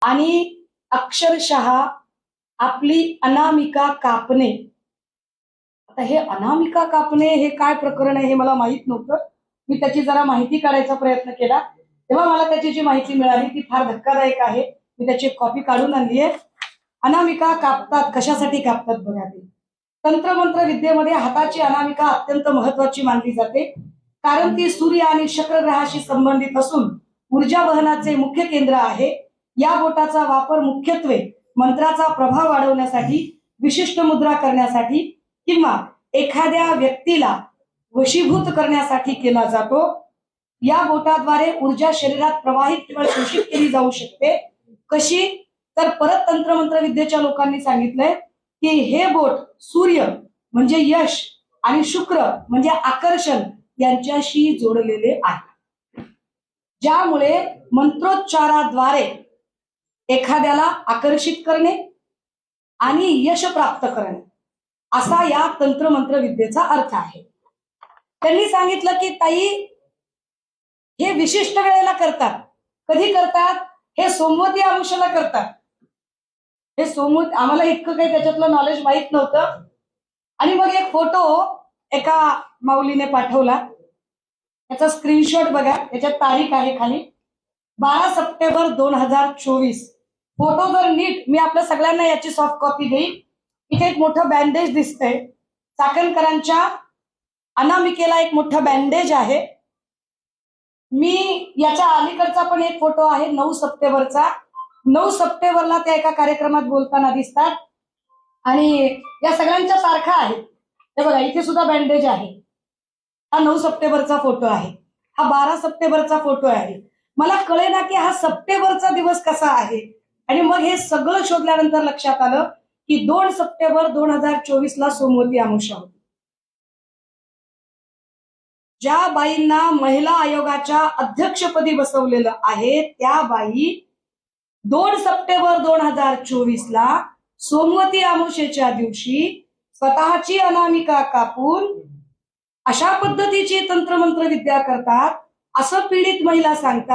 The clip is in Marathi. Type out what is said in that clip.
आणि अक्षरशः आपली अनामिका कापणे. आता हे अनामिका कापणे हे काय प्रकरण आहे हे मला माहित नव्हतं. मी त्याची जरा माहिती काढायचा प्रयत्न केला तेव्हा मला त्याची जी माहिती मिळाली ती फार धक्कादायक आहे. मी त्याची एक कॉपी काढून आणली आहे. अनामिका कापतात, कशासाठी कापतात बघा. ते तंत्रमंत्र विद्येमध्ये हाताची अनामिका अत्यंत महत्वाची मानली जाते, कारण ती सूर्य आणि शुक्र ग्रहाशी संबंधित असून ऊर्जा वहनाचे मुख्य केंद्र आहे. या बोटाचा वापर मुख्यत्वे मंत्राचा प्रभाव वाढवण्यासाठी, विशिष्ट मुद्रा करण्यासाठी किंवा एखाद्या व्यक्तीला वशीभूत करण्यासाठी केला जातो. या बोटाद्वारे ऊर्जा शरीरात प्रवाहित किंवा शोषित केली जाऊ शकते. कशी? तर परत तंत्रमंत्र विद्येच्या लोकांनी सांगितलंय की हे बोट सूर्य म्हणजे यश आणि शुक्र म्हणजे आकर्षण यांच्याशी जोडलेले आहे, ज्यामुळे मंत्रोच्चाराद्वारे एखाद्याला आकर्षित करणे आणि यश प्राप्त करणे असा या तंत्रमंत्र विद्येचा अर्थ आहे. त्यांनी सांगितलं की ताई हे विशिष्ट वेळेला करतात. कधी करतात? हे सोमवती अमावस्येला करतात. हे सोमवती, आम्हाला इतकं काही त्याच्यातलं नॉलेज माहित नव्हतं. आणि मग एक फोटो एका माऊलीने पाठवला, त्याचा स्क्रीनशॉट बघा, त्याच्यात तारीख आहे खाली 12 सप्टेंबर 2024. फोटो जर नीट, मी आपल्या सगळ्यांना याची सॉफ्ट कॉपी देईन. इथे एक मोठं बँडेज दिसतंय. चाकणकरांच्या अनामिकेला एक मोठं बँडेज आहे. मी याच्या अलीकडचा पण एक फोटो आहे 9 सप्टेंबरचा. 9 सप्टेंबरला त्या एका कार्यक्रमात बोलताना दिसतात आणि या सगळ्यांच्या तारखा आहेत. हे बघा, इथे सुद्धा बँडेज आहे. हा 9 सप्टेंबरचा फोटो आहे, हा 12 सप्टेंबरचा फोटो आहे. मला कळेना की हा सप्टेंबरचा दिवस कसा आहे. आणि मग हे सगळं शोधल्यानंतर लक्षात आलं की 2 सप्टेंबर 2024 ला सोमवती अमावस्या होती. ज्या बाईंना महिला आयोगाच्या अध्यक्षपदी बसवलेलं आहे त्या बाई 2 सप्टेंबर 2024 ला सोमवती अमावस्येच्या दिवशी स्वतःची अनामिका कापून अशा पद्धतीची तंत्रमंत्र विद्या करतात असं पीडित महिला सांगतात.